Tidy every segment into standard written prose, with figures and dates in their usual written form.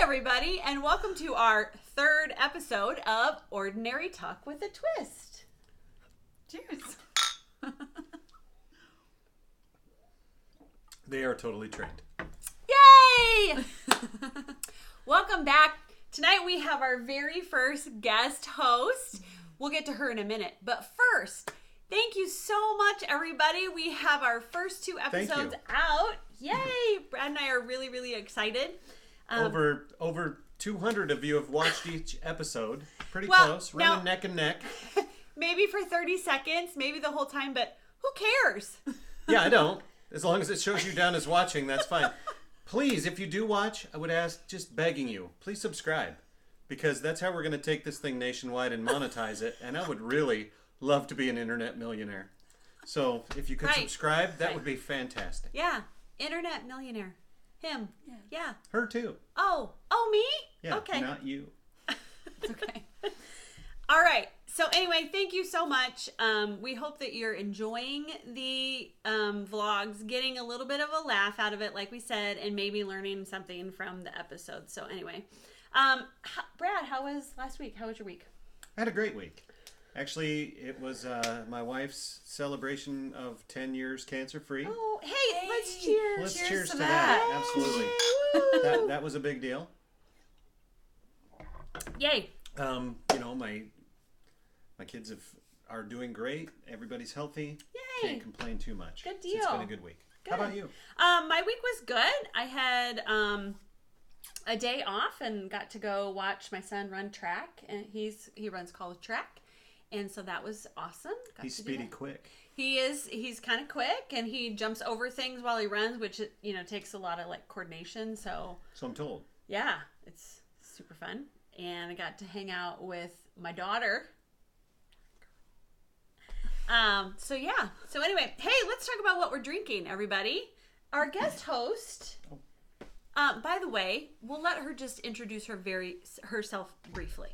everybody, and welcome to our third episode of Ordinary Talk with a Twist. Cheers. They are totally trained. Yay! Welcome back. Tonight we have our very first guest host. We'll get to her in a minute. But first, thank you so much, everybody. We have our first two episodes out. Yay! Brad and I are really, really excited. Over 200 of you have watched each episode. Pretty close. Running neck and neck. Maybe for 30 seconds, maybe the whole time, but who cares? Yeah, I don't. As long as it shows you down as watching, that's fine. Please, if you do watch, I would ask, just begging you, please subscribe. Because that's how we're going to take this thing nationwide and monetize it. And I would really love to be an internet millionaire. So if you could subscribe, that would be fantastic. Yeah, internet millionaire. Him. Yeah. Her too. Oh, me? Yeah, okay. Not you. It's okay. All right. So anyway, thank you so much. We hope that you're enjoying the vlogs, getting a little bit of a laugh out of it, like we said, and maybe learning something from the episode. So anyway, Brad, how was last week? How was your week? I had a great week. Actually, it was my wife's celebration of 10 years cancer-free. Oh, hey, let's cheers. Let's cheers to that. Absolutely. That was a big deal. Yay. My kids are doing great. Everybody's healthy. Yay. Can't complain too much. Good deal. It's been a good week. Good. How about you? My week was good. I had a day off and got to go watch my son run track, and he runs college track. And so that was awesome. He's speedy quick. He's kind of quick, and he jumps over things while he runs, which, takes a lot of coordination. So I'm told. Yeah, it's super fun. And I got to hang out with my daughter. So anyway, hey, let's talk about what we're drinking, everybody. Our guest host, by the way, we'll let her just introduce herself briefly.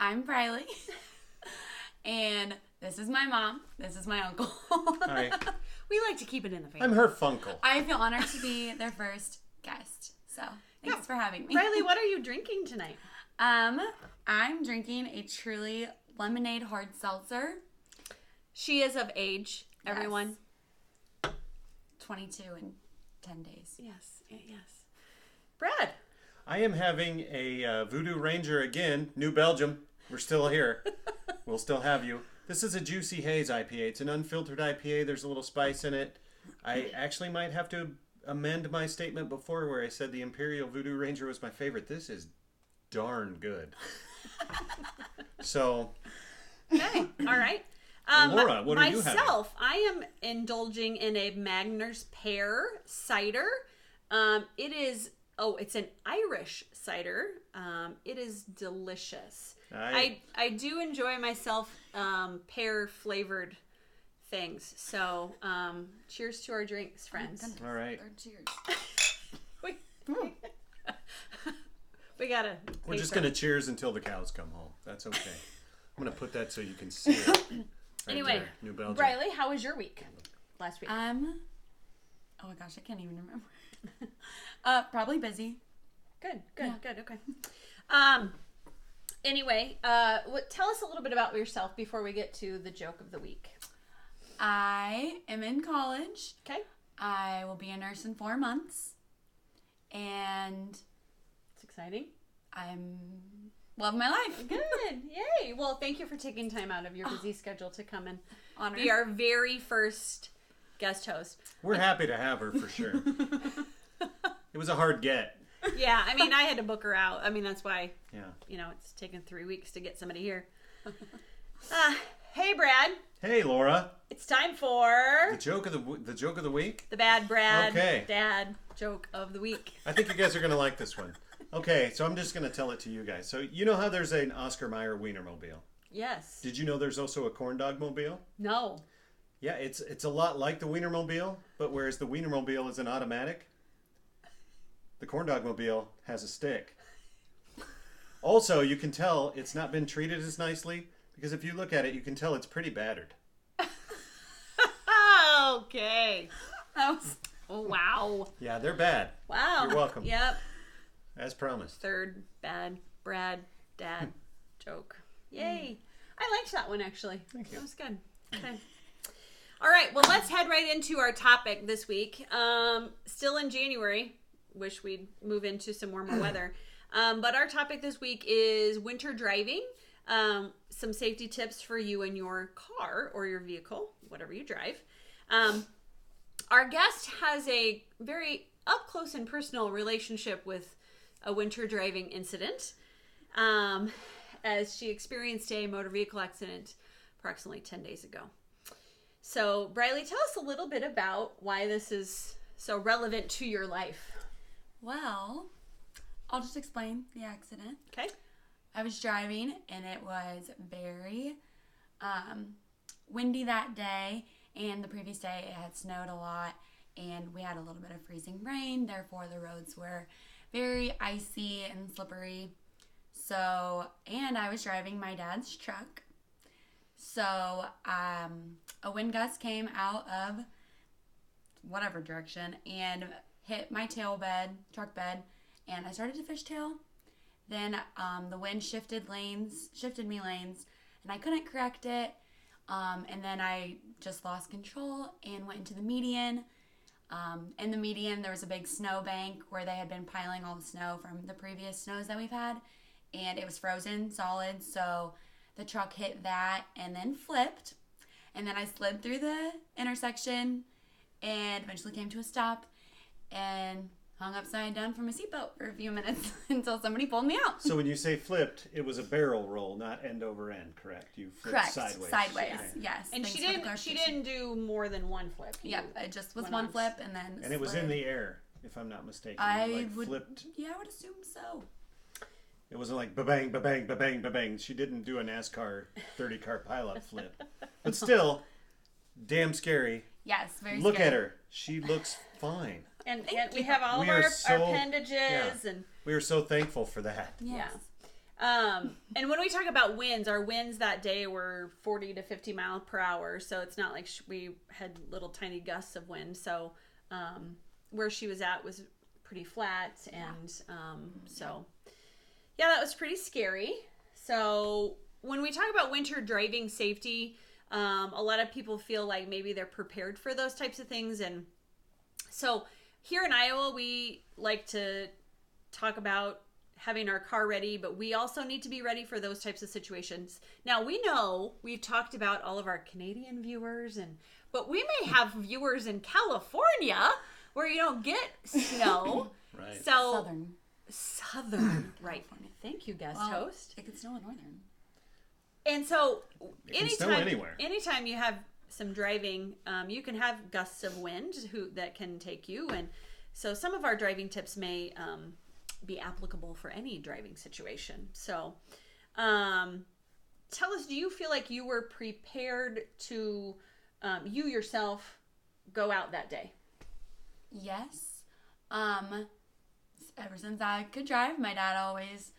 I'm Briley. And this is my mom. This is my uncle. Hi. We like to keep it in the family. I'm her funkle. I feel honored to be their first guest. So thanks for having me. Riley, what are you drinking tonight? I'm drinking a Truly lemonade hard seltzer. She is of age, everyone. 22 in 10 days. Yes. Brad. I am having a Voodoo Ranger again, New Belgium. We're still here. We'll still have you. This is a Juicy Haze IPA. It's an unfiltered IPA. There's a little spice in it. I actually might have to amend my statement before where I said the Imperial Voodoo Ranger was my favorite. This is darn good. So. Okay. All right. Laura, what are you having? Myself, I am indulging in a Magners Pear cider. It's an Irish cider. It is delicious. I do enjoy myself pear flavored things. So, cheers to our drinks, friends. All right. Cheers. We gotta. We're just gonna cheers until the cows come home. That's okay. I'm gonna put that so you can see it. Anyway, there, New Belgium. Riley, how was your week last week? Oh my gosh, I can't even remember. Probably busy. Good. Okay. Anyway, tell us a little bit about yourself before we get to the joke of the week. I am in college. Okay. I will be a nurse in 4 months. And it's exciting. I'm loving my life. Good. Yay. Well, thank you for taking time out of your busy schedule to come and Honored. be our very first guest host. We're happy to have her for sure. It was a hard get. Yeah, I had to book her out. That's why. Yeah. It's taken 3 weeks to get somebody here. Hey, Brad. Hey, Laura. It's time for the joke of the week. The bad Brad. Okay. Dad joke of the week. I think you guys are gonna like this one. Okay, so I'm just gonna tell it to you guys. So you know how there's an Oscar Mayer Wienermobile? Yes. Did you know there's also a corn dog mobile? No. Yeah, it's a lot like the Wienermobile, but whereas the Wienermobile is an automatic, the corn dog mobile has a stick. Also, you can tell it's not been treated as nicely because if you look at it, you can tell it's pretty battered. Okay. That was... Oh, wow. Yeah, they're bad. Wow. You're welcome. Yep. as promised. Third bad Brad dad joke. Yay. I liked that one, actually. Thank you. That was good. Okay. All right. Well, let's head right into our topic this week. Still in January. Wish we'd move into some warmer weather. But our topic this week is winter driving. Some safety tips for you in your car or your vehicle, whatever you drive. Our guest has a very up close and personal relationship with a winter driving incident, as she experienced a motor vehicle accident approximately 10 days ago. So, Briley, tell us a little bit about why this is so relevant to your life. Well, I'll just explain the accident. Okay. I was driving, and it was very windy that day, and the previous day it had snowed a lot, and we had a little bit of freezing rain. Therefore, the roads were very icy and slippery. So, and I was driving my dad's truck. So, a wind gust came out of whatever direction and hit my truck bed, and I started to fishtail. Then the wind shifted me lanes, and I couldn't correct it. And then I just lost control and went into the median. In the median, there was a big snow bank where they had been piling all the snow from the previous snows that we've had, and it was frozen solid. So the truck hit that and then flipped, and then I slid through the intersection and eventually came to a stop and hung upside down from a seatbelt for a few minutes until somebody pulled me out. So when you say flipped, it was a barrel roll, not end over end, correct? You flipped Correct. sideways. Sideways, Okay. yes. And Thanks she for the didn't clarification. do more than one flip. Yep, it just was went one on. flip and then And it was slid. in the air, if I'm not mistaken. I like would, flipped. yeah, I would assume so. It wasn't like ba-bang, ba-bang, ba-bang, ba-bang. She didn't do a NASCAR 30-car pileup flip. But still, damn scary. Yes, very Look scary. at her. She looks fine. And Thank we you. have all We of are our so- appendages yeah. and We are so thankful for that. Yes. and when we talk about winds, our winds that day were 40 to 50 miles per hour. So it's not like we had little tiny gusts of wind. So where she was at was pretty flat. And so, yeah, that was pretty scary. So when we talk about winter driving safety, a lot of people feel like maybe they're prepared for those types of things. And so here in Iowa, we like to talk about having our car ready, but we also need to be ready for those types of situations. Now, we know we've talked about all of our Canadian viewers, but we may have viewers in California where you don't get snow. Right. So Southern. right. Thank you, guest Well, host. It could snow in northern. And so can snow anywhere. anytime you have some driving, you can have gusts of wind that can take you. And so some of our driving tips may be applicable for any driving situation. So tell us, do you feel like you were prepared to, you yourself, go out that day? Yes. Ever since I could drive, my dad always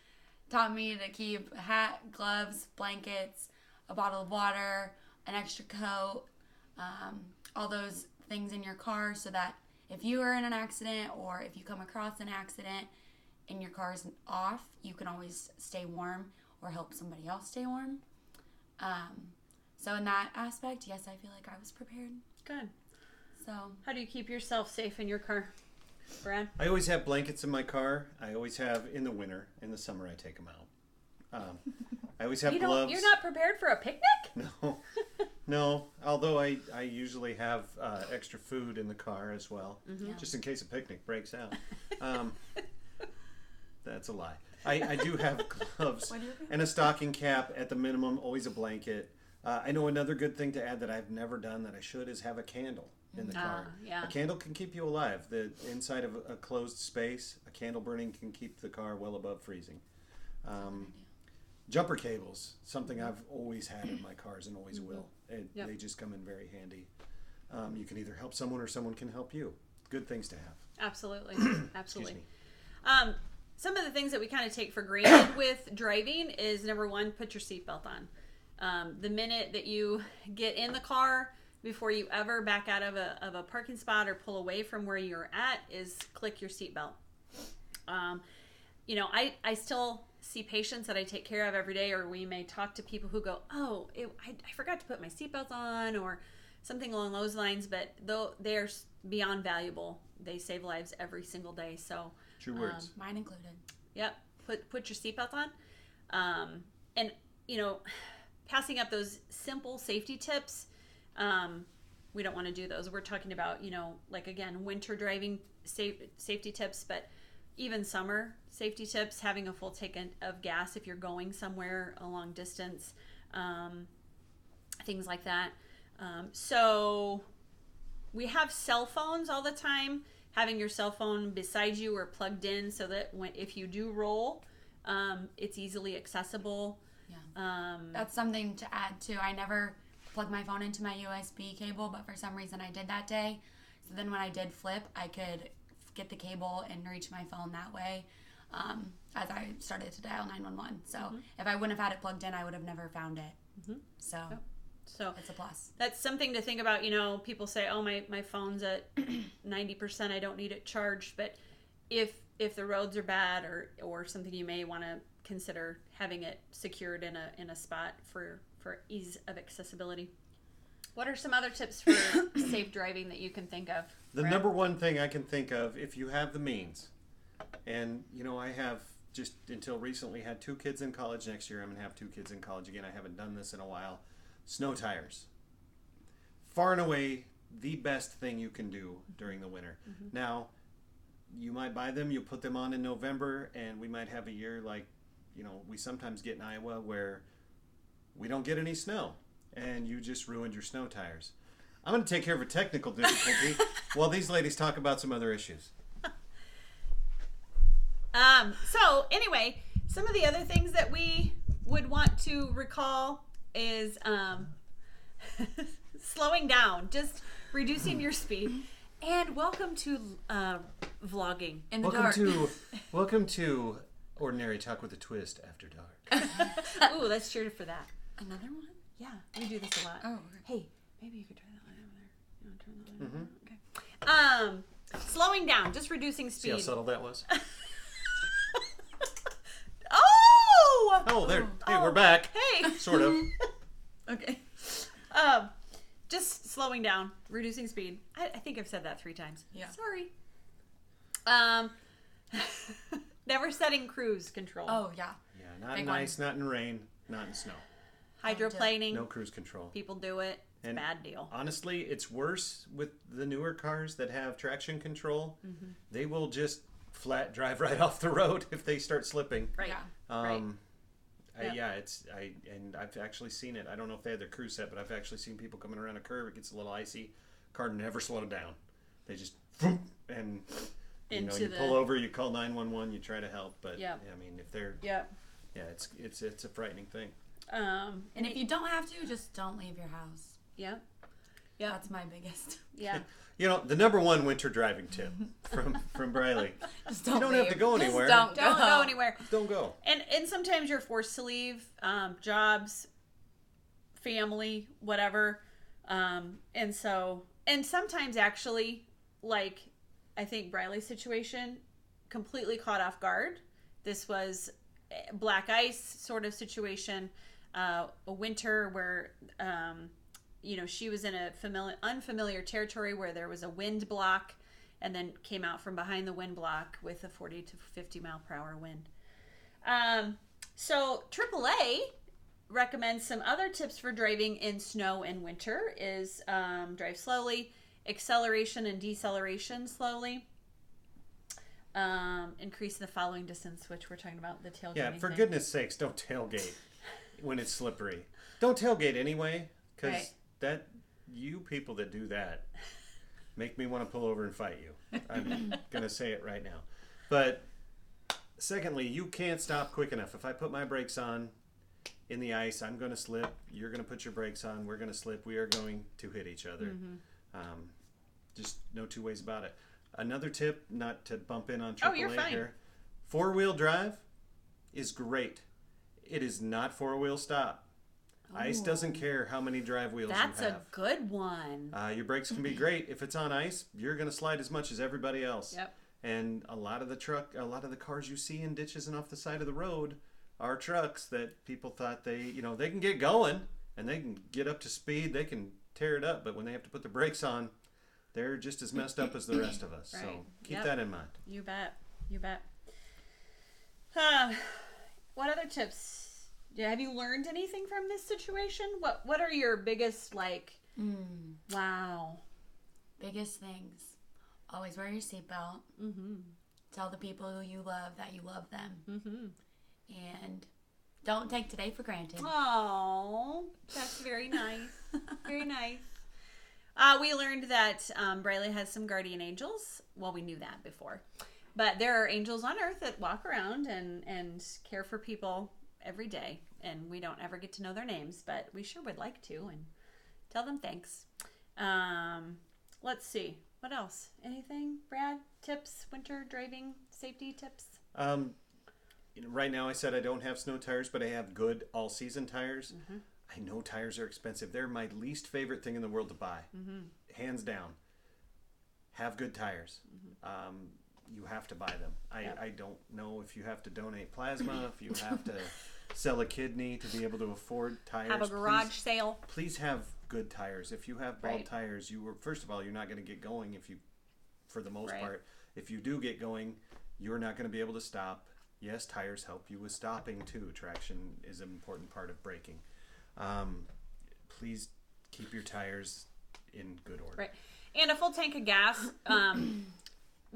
taught me to keep a hat, gloves, blankets, a bottle of water, an extra coat, all those things in your car so that if you are in an accident or if you come across an accident and your car isn't off, you can always stay warm or help somebody else stay warm. So in that aspect, yes, I feel like I was prepared. Good. So How do you keep yourself safe in your car, Brad? I always have blankets in my car. I always have in the winter. In the summer, I take them out. I always have gloves. You're not prepared for a picnic? No, no. Although I usually have extra food in the car as well, just in case a picnic breaks out. That's a lie. I do have gloves and a stocking cap at the minimum. Always a blanket. I know another good thing to add that I've never done that I should is have a candle in the car. Yeah. A candle can keep you alive. The inside of a closed space, a candle burning can keep the car well above freezing. Jumper cables, something I've always had in my cars and always will. They just come in very handy. You can either help someone or someone can help you. Good things to have. Absolutely. Absolutely. Excuse me. Some of the things that we kind of take for granted with driving is, number one, put your seatbelt on. The minute that you get in the car, before you ever back out of a parking spot or pull away from where you're at, is click your seatbelt. I still see patients that I take care of every day, or we may talk to people who go, oh, I forgot to put my seatbelt on, or something along those lines, but though they're beyond valuable. They save lives every single day. So True words. Mine included. Yep. Put your seatbelt on. And, passing up those simple safety tips, we don't want to do those. We're talking about, like, again, winter driving safety tips, but even summer safety tips, having a full tank of gas if you're going somewhere a long distance, things like that. So we have cell phones all the time. Having your cell phone beside you or plugged in so that if you do roll, it's easily accessible. Yeah. That's something to add too. I never plugged my phone into my USB cable, but for some reason I did that day. So then when I did flip, I could get the cable and reach my phone that way as I started to dial 911. So if I wouldn't have had it plugged in, I would have never found it. So it's a plus. That's something to think about. People say, oh, my phone's at 90%, I don't need it charged. But if the roads are bad or something, you may want to consider having it secured in a spot for ease of accessibility. What are some other tips for safe driving that you can think of? The number one thing I can think of, if you have the means, and I have just until recently had 2 kids in college. Next year I'm going to have 2 kids in college again. I haven't done this in a while. Snow tires. Far and away the best thing you can do during the winter. Now, you might buy them, you put them on in November, and we might have a year like, we sometimes get in Iowa where we don't get any snow, and you just ruined your snow tires. I'm going to take care of a technical difficulty while these ladies talk about some other issues. So anyway, some of the other things that we would want to recall is slowing down, just reducing your speed. And welcome to vlogging in the dark. Welcome to Ordinary Talk with a Twist After Dark. Ooh, let's cheer for that. Another one? Yeah, we do this a lot. Oh, okay. Hey, maybe you could try that one over there. You want to turn that one? Okay. Slowing down, just reducing speed. See how subtle that was? Oh, there. Hey, we're back. Hey. Sort of. Okay. Just slowing down, reducing speed. I think I've said that 3 times. Yeah. Sorry. Never setting cruise control. Oh, yeah. Yeah, not Big in one. ice, not in rain, not in snow. Hydroplaning. No cruise control. People do it. It's a bad deal. Honestly, it's worse with the newer cars that have traction control. They will just flat drive right off the road if they start slipping. Right. Yeah. Right. And I've actually seen it. I don't know if they had their cruise set, but I've actually seen people coming around a curve. It gets a little icy. Car never slowed down. They just and you pull over. You call 911. You try to help, but I mean, if they're it's a frightening thing. And if you don't have to, just don't leave your house. Yeah. That's my biggest. Yeah. The number one winter driving tip from Briley. Just don't you don't leave. have to go anywhere. Just Don't go anywhere. Don't go. And sometimes you're forced to leave, jobs, family, whatever. And sometimes actually, like, I think Briley's situation, completely caught off guard. This was black ice sort of situation, a winter where, she was in a unfamiliar territory where there was a wind block, and then came out from behind the wind block with a 40 to 50 mile per hour wind. So AAA recommends some other tips for driving in snow and winter is drive slowly, acceleration and deceleration slowly, increase the following distance, which we're talking about the tailgating. Yeah, for thing. goodness sakes, don't tailgate when it's slippery. Don't tailgate anyway, because that you people that do that make me want to pull over and fight you. I'm going to say it right now. But secondly, you can't stop quick enough. If I put my brakes on in the ice, I'm going to slip. You're going to put your brakes on. We're going to slip. We are going to hit each other. Just no 2 ways about it. Another tip, not to bump in on AAA here. 4-wheel drive is great. It is not 4-wheel stop. Ice doesn't care how many drive wheels you have. That's a good one. Your brakes can be great. If it's on ice, you're going to slide as much as everybody else. Yep. And a lot of the cars you see in ditches and off the side of the road are trucks that people thought they can get going and they can get up to speed, they can tear it up, but when they have to put the brakes on, they're just as messed up as the rest of us. Right. So keep that in mind. You bet. What other tips? Have you learned anything from this situation? What are your biggest wow? Biggest things. Always wear your seatbelt. Mm-hmm. Tell the people who you love that you love them. Mm-hmm. And don't take today for granted. Oh, that's very nice. Very nice. We learned that Briley has some guardian angels. Well, we knew that before. But there are angels on earth that walk around and care for people every day. And we don't ever get to know their names, but we sure would like to and tell them thanks. Let's see. What else? Anything, Brad? Tips, winter driving safety tips? Right now I said I don't have snow tires, but I have good all-season tires. Mm-hmm. I know tires are expensive. They're my least favorite thing in the world to buy. Mm-hmm. Hands down. Have good tires. Mm-hmm. You have to buy them. I don't know if you have to donate plasma, if you have to sell a kidney to be able to afford tires. Have a garage sale. Please have good tires. If you have bald tires, first of all, you're not going to get going for the most part. If you do get going, you're not going to be able to stop. Yes, tires help you with stopping too. Traction is an important part of braking. Please keep your tires in good order. Right. And a full tank of gas,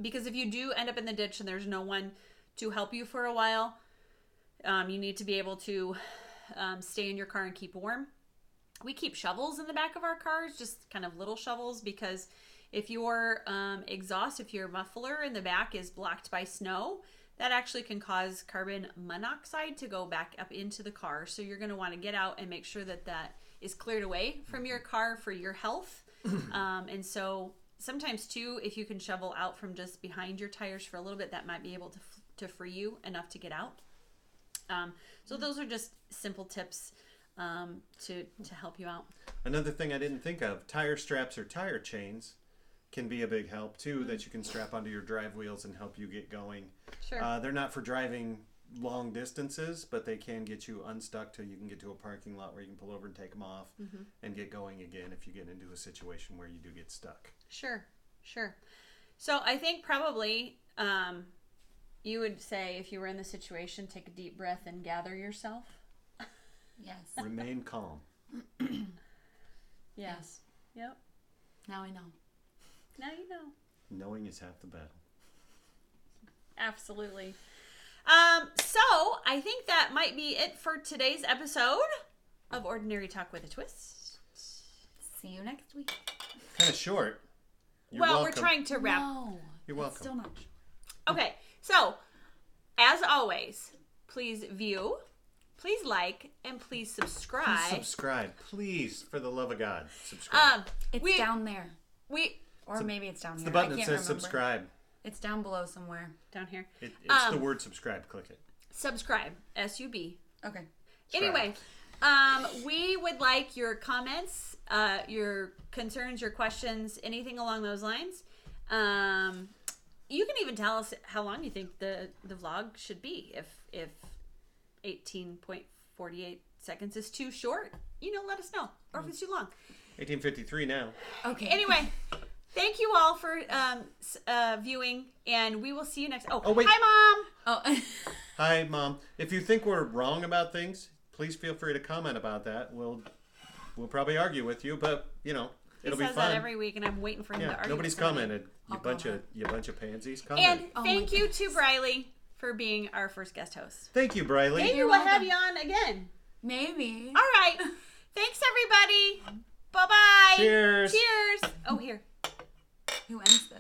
because if you do end up in the ditch and there's no one to help you for a while, you need to be able to stay in your car and keep warm. We keep shovels in the back of our cars, just kind of little shovels, because if your exhaust, if your muffler in the back is blocked by snow, that actually can cause carbon monoxide to go back up into the car. So you're going to want to get out and make sure that is cleared away from your car for your health. And so sometimes too, if you can shovel out from just behind your tires for a little bit, that might be able to free you enough to get out. So those are just simple tips to help you out. Another thing I didn't think of, tire straps or tire chains can be a big help too, that you can strap onto your drive wheels and help you get going. Sure. They're not for driving long distances, but they can get you unstuck till you can get to a parking lot where you can pull over and take them off and get going again if you get into a situation where you do get stuck. Sure. So I think probably you would say, if you were in the situation, take a deep breath and gather yourself. Yes. Remain calm. Yes. Yep. Now I know. Now you know. Knowing is half the battle. Absolutely. So I think that might be it for today's episode of Ordinary Talk with a Twist. See you next week. Kind of short. You're well, welcome. we're trying to wrap. No, You're welcome. Still not short. Okay, so as always, please view, please like, and please subscribe. Please subscribe. Please, for the love of God, subscribe. It's down there. Or maybe it's down here. The button I that can't says remember. subscribe. It's down below somewhere. down here. It's the word subscribe. Click it. Subscribe. S-U-B. Okay. Anyway, we would like your comments, your concerns, your questions, anything along those lines. You can even tell us how long you think the vlog should be. If 18.48 seconds is too short, let us know. Or if it's too long. 1853 now. Okay. Anyway, thank you all for viewing, and we will see you next. Oh, wait. Hi, Mom. Oh. Hi, Mom. If you think we're wrong about things, please feel free to comment about that. We'll probably argue with you, but it'll be fun. He says that every week, and I'm waiting for him to argue. Nobody's with somebody. commented. You bunch of pansies. And Comment. thank you to Briley for being our first guest host. Thank you, Briley. Maybe You're we'll welcome. have you on again. Maybe. All right. Thanks, everybody. Bye-bye. Cheers. Cheers. Oh, here. Who ends this?